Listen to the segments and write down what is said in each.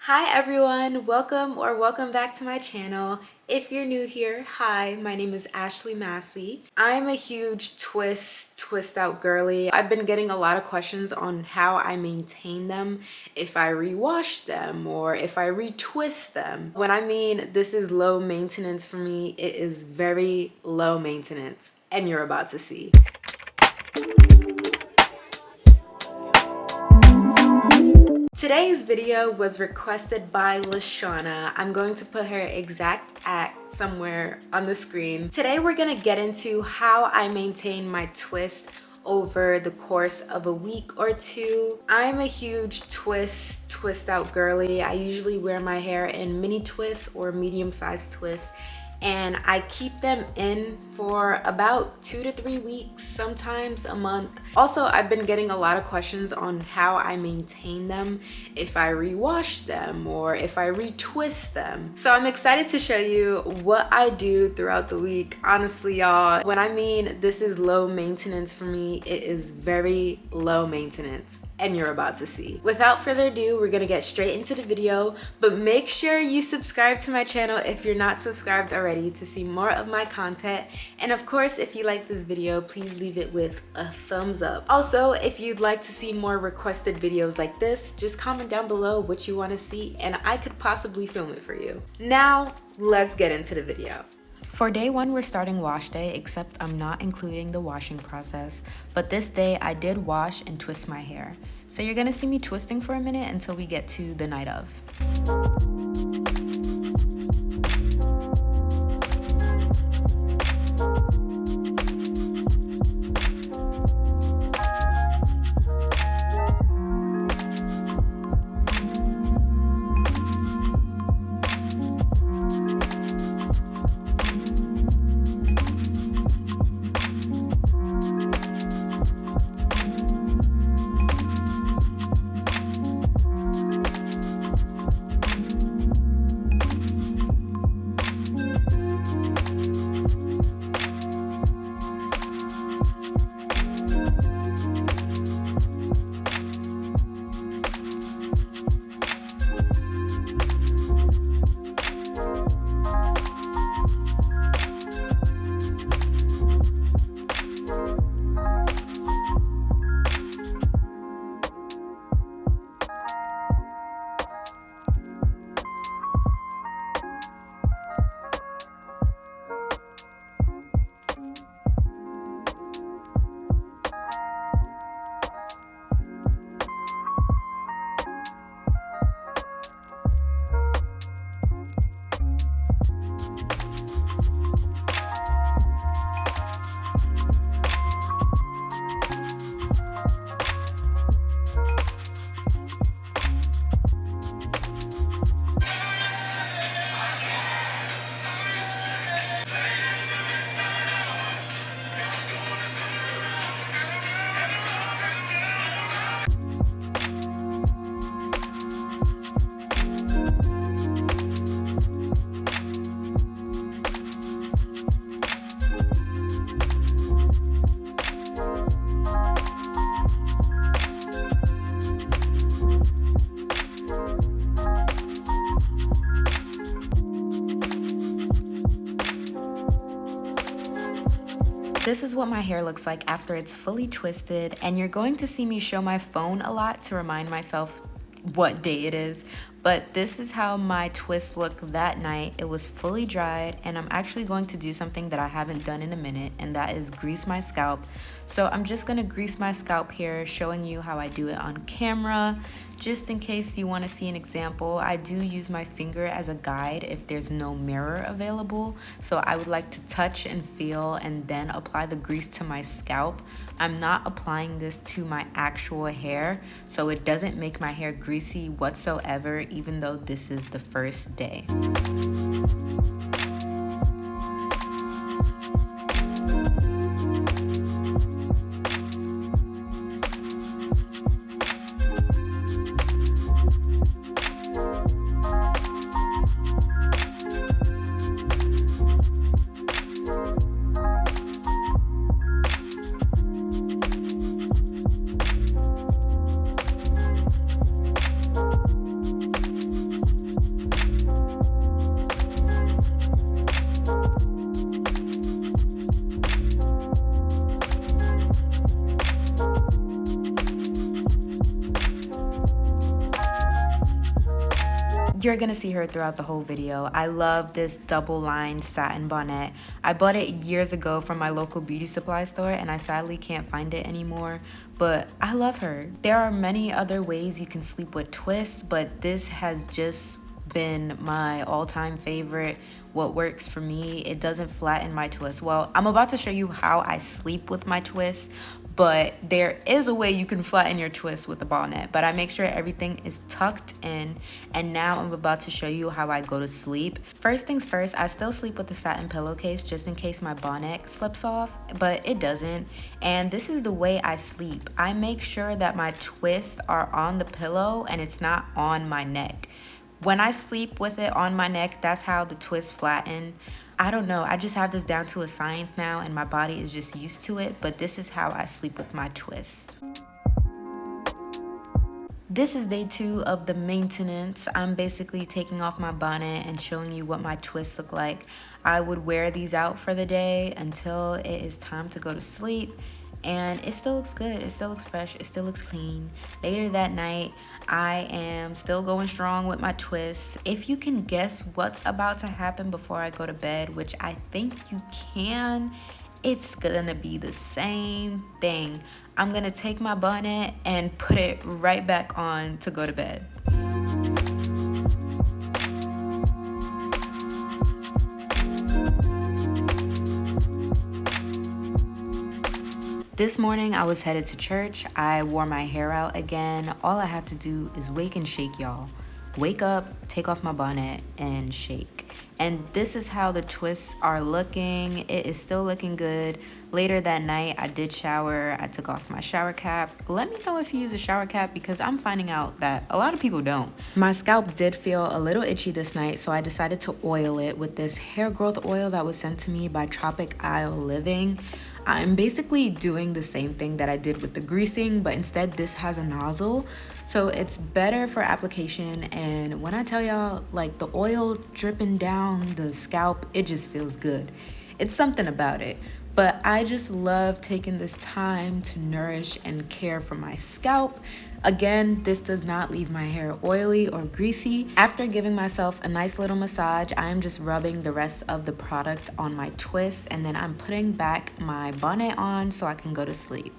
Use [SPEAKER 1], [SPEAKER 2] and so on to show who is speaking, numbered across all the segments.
[SPEAKER 1] Hi everyone, welcome back to my channel. If you're new here, hi, my name is Ashley Masse. I'm a huge twist out girly. I've been getting a lot of questions on how I maintain them, if I rewash them or if I retwist them. When I mean this is low maintenance for me, it is very low maintenance, and you're about to see. Today's video was requested by Lashana. I'm going to put her exact act somewhere on the screen. Today we're gonna get into how I maintain my twist over the course of a week or two. I'm a huge twist out girly. I usually wear my hair in mini twists or medium-sized twists, and I keep them in for about 2 to 3 weeks, sometimes a month. Also, I've been getting a lot of questions on how I maintain them, if I rewash them or if I retwist them. So I'm excited to show you what I do throughout the week. Honestly, y'all, when I mean this is low maintenance for me, it is very low maintenance, and you're about to see. Without further ado, we're gonna get straight into the video, but make sure you subscribe to my channel if you're not subscribed already to see more of my content. And of course, if you like this video, please leave it with a thumbs up. Also, if you'd like to see more requested videos like this, just comment down below what you wanna see and I could possibly film it for you. Now, let's get into the video. For day one, we're starting wash day, except I'm not including the washing process. But this day, I did wash and twist my hair. So you're gonna see me twisting for a minute until we get to the night of. This is what my hair looks like after it's fully twisted, and you're going to see me show my phone a lot to remind myself what day it is. But this is how my twist looked that night. It was fully dried, and I'm actually going to do something that I haven't done in a minute, and that is grease my scalp. So I'm just gonna grease my scalp here, showing you how I do it on camera. Just in case you want to see an example, I do use my finger as a guide if there's no mirror available. So I would like to touch and feel and then apply the grease to my scalp. I'm not applying this to my actual hair, so it doesn't make my hair greasy whatsoever, even though this is the first day. You're gonna see her throughout the whole video. I love this double-lined satin bonnet. I bought it years ago from my local beauty supply store and I sadly can't find it anymore, but I love her. There are many other ways you can sleep with twists, but this has just been my all-time favorite. What works for me, it doesn't flatten my twist. Well, I'm about to show you how I sleep with my twist, but there is a way you can flatten your twist with a bonnet, but I make sure everything is tucked in. And now I'm about to show you how I go to sleep. First things first, I still sleep with the satin pillowcase just in case my bonnet slips off, but it doesn't. And this is the way I sleep. I make sure that my twists are on the pillow and it's not on my neck. When I sleep with it on my neck, that's how the twists flatten. I don't know, I just have this down to a science now and my body is just used to it, but this is how I sleep with my twists. This is day 2 of the maintenance. I'm basically taking off my bonnet and showing you what my twists look like. I would wear these out for the day until it is time to go to sleep. And it still looks good, it still looks fresh, it still looks clean. Later that night, I am still going strong with my twists. If you can guess what's about to happen before I go to bed, which I think you can, it's gonna be the same thing. I'm gonna take my bonnet and put it right back on to go to bed. This morning I was headed to church. I wore my hair out again. All I have to do is wake and shake, y'all. Wake up, take off my bonnet, and shake. And this is how the twists are looking. It is still looking good. Later that night, I did shower. I took off my shower cap. Let me know if you use a shower cap because I'm finding out that a lot of people don't. My scalp did feel a little itchy this night, so I decided to oil it with this hair growth oil that was sent to me by Tropic Isle Living. I'm basically doing the same thing that I did with the greasing, but instead this has a nozzle. So it's better for application, and when I tell y'all, like the oil dripping down the scalp, it just feels good. It's something about it. But I just love taking this time to nourish and care for my scalp. Again, this does not leave my hair oily or greasy. After giving myself a nice little massage, I am just rubbing the rest of the product on my twists, and then I'm putting back my bonnet on so I can go to sleep.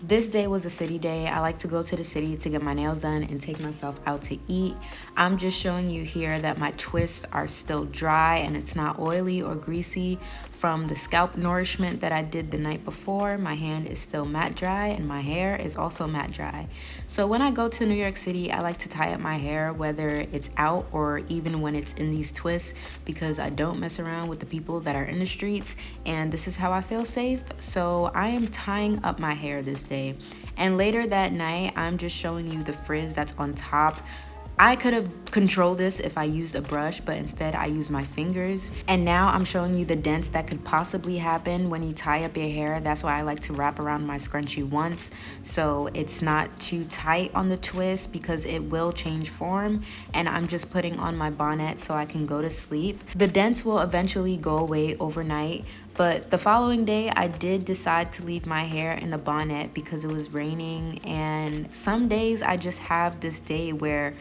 [SPEAKER 1] This day was a city day. I like to go to the city to get my nails done and take myself out to eat. I'm just showing you here that my twists are still dry and it's not oily or greasy from the scalp nourishment that I did the night before. My hand is still matte dry and my hair is also matte dry. So when I go to New York City, I like to tie up my hair, whether it's out or even when it's in these twists, because I don't mess around with the people that are in the streets, and this is how I feel safe. So I am tying up my hair this day. And later that night, I'm just showing you the frizz that's on top. I could have controlled this if I used a brush, but instead I used my fingers. And now I'm showing you the dents that could possibly happen when you tie up your hair. That's why I like to wrap around my scrunchie once, so it's not too tight on the twist because it will change form. And I'm just putting on my bonnet so I can go to sleep. The dents will eventually go away overnight, but the following day, I did decide to leave my hair in the bonnet because it was raining. And some days I just have this day where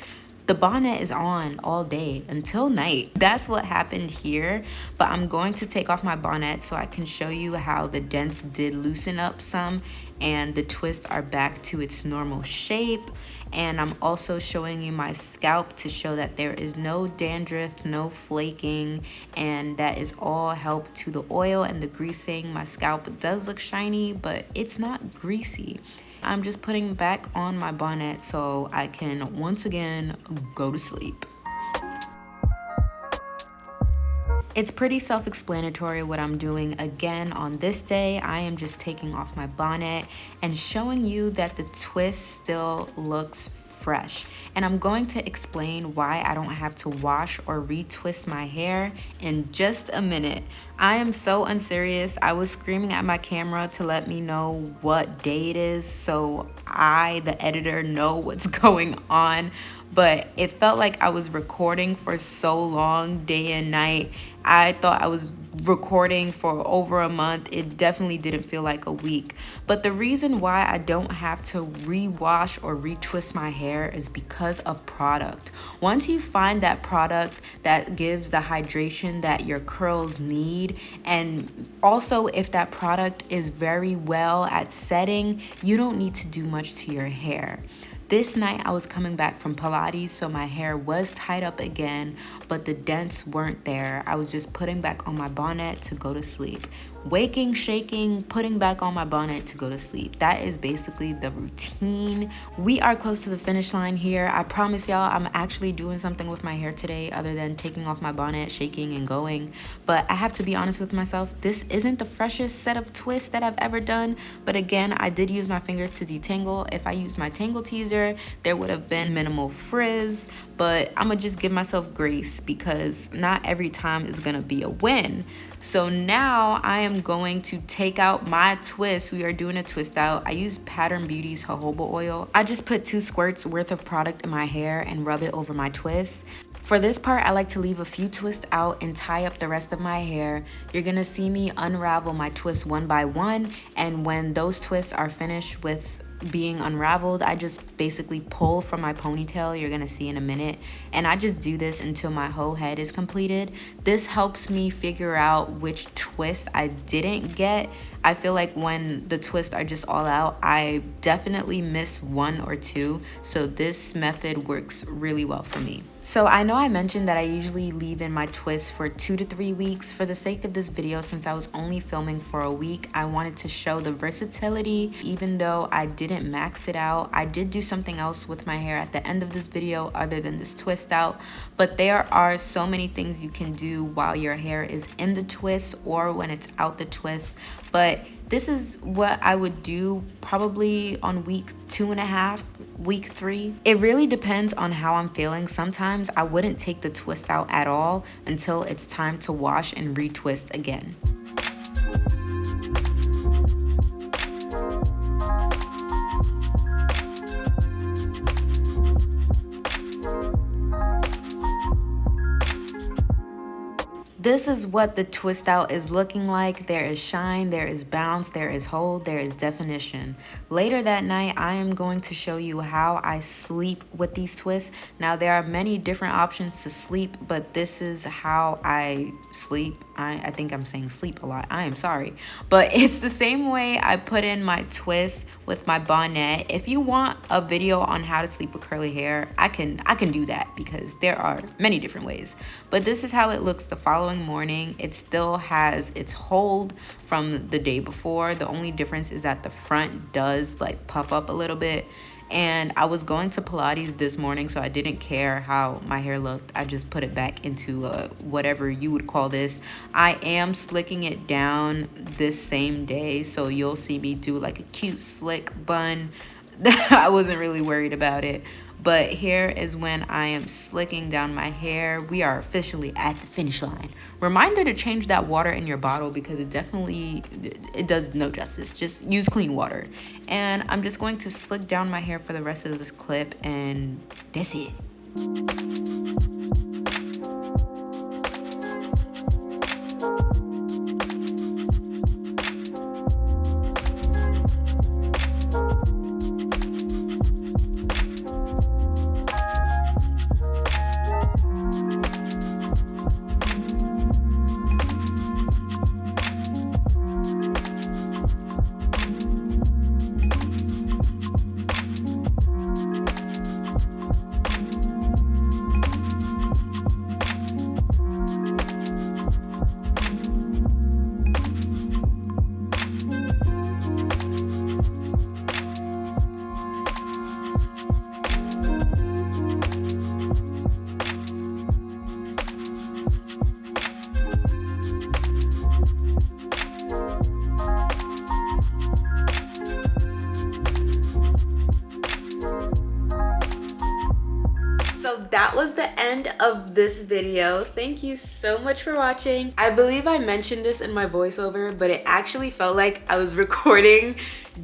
[SPEAKER 1] the bonnet is on all day until night. That's what happened here, but I'm going to take off my bonnet so I can show you how the dents did loosen up some and the twists are back to its normal shape. And I'm also showing you my scalp to show that there is no dandruff, no flaking, and that is all help to the oil and the greasing. My scalp does look shiny, but it's not greasy. I'm just putting back on my bonnet so I can once again go to sleep. It's pretty self-explanatory what I'm doing again on this day. I am just taking off my bonnet and showing you that the twist still looks fresh. And I'm going to explain why I don't have to wash or retwist my hair in just a minute. I am so unserious. I was screaming at my camera to let me know what day it is so I, the editor, know what's going on. but it felt like I was recording for so long, day and night. I thought I was recording for over a month. It definitely didn't feel like a week. But the reason why I don't have to rewash or retwist my hair is because of product. Once you find that product that gives the hydration that your curls need, and also if that product is very well at setting, you don't need to do much to your hair. This night I was coming back from Pilates, so my hair was tied up again, but the dents weren't there. I was just putting back on my bonnet to go to sleep. Waking, shaking, putting back on my bonnet to go to sleep. That is basically the routine. We are close to the finish line here. I promise y'all I'm actually doing something with my hair today other than taking off my bonnet, shaking, and going. But I have to be honest with myself, this isn't the freshest set of twists that I've ever done. But again, I did use my fingers to detangle. If I used my tangle teaser, there would have been minimal frizz. But I'm gonna just give myself grace because not every time is gonna be a win. So now I am going to take out my twist. We are doing a twist out. I use Pattern Beauty's jojoba oil. I just put 2 squirts worth of product in my hair and rub it over my twist. For this part, I like to leave a few twists out and tie up the rest of my hair. You're gonna see me unravel my twists one by one, and when those twists are finished with being unraveled, I just basically pull from my ponytail. You're gonna see in a minute, and I just do this until my whole head is completed. This helps me figure out which twist I didn't get. I feel like when the twists are just all out, I definitely miss 1 or 2, so this method works really well for me. So I know I mentioned that I usually leave in my twists for 2 to 3 weeks. For the sake of this video, since I was only filming for a week, I wanted to show the versatility. Even though I didn't max it out, I did do something else with my hair at the end of this video other than this twist out. But there are so many things you can do while your hair is in the twist or when it's out the twist. But this is what I would do probably on week 2.5, week 3. It really depends on how I'm feeling. Sometimes I wouldn't take the twist out at all until it's time to wash and retwist again. This is what the twist out is looking like. There is shine, there is bounce, there is hold, there is definition. Later that night, I am going to show you how I sleep with these twists. Now, there are many different options to sleep, but this is how I sleep. I think I'm saying sleep a lot. I am sorry. But it's the same way I put in my twist with my bonnet. If you want a video on how to sleep with curly hair, I can do that because there are many different ways. But this is how it looks the following morning. It still has its hold from the day before. The only difference is that the front does like puff up a little bit. And I was going to Pilates this morning, so I didn't care how my hair looked. I just put it back into whatever you would call this. I am slicking it down this same day, so you'll see me do like a cute slick bun. I wasn't really worried about it. But here is when I am slicking down my hair. We are officially at the finish line. Reminder to change that water in your bottle because it does no justice. Just use clean water. And I'm just going to slick down my hair for the rest of this clip, and that's it. So that was the end of this video. Thank you so much for watching. I believe I mentioned this in my voiceover, but it actually felt like I was recording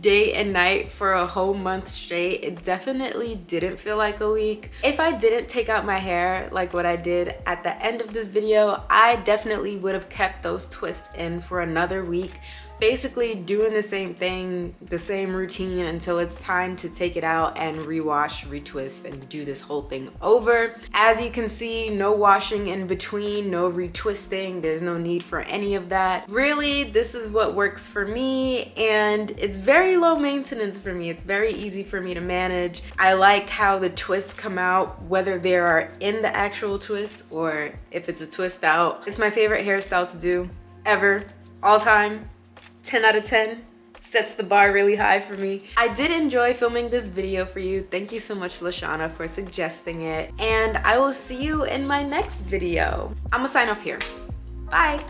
[SPEAKER 1] day and night for a whole month straight. It definitely didn't feel like a week. If I didn't take out my hair like what I did at the end of this video, I definitely would have kept those twists in for another week, basically doing the same thing, the same routine until it's time to take it out and rewash, retwist, and do this whole thing over. As you can see, no washing in between, no retwisting. There's no need for any of that. Really, this is what works for me, and it's very low maintenance for me. It's very easy for me to manage. I like how the twists come out, whether they are in the actual twist or if it's a twist out. It's my favorite hairstyle to do ever, all time. 10 out of 10, sets the bar really high for me. I did enjoy filming this video for you. Thank you so much, Lashana, for suggesting it. And I will see you in my next video. I'm gonna sign off here. Bye.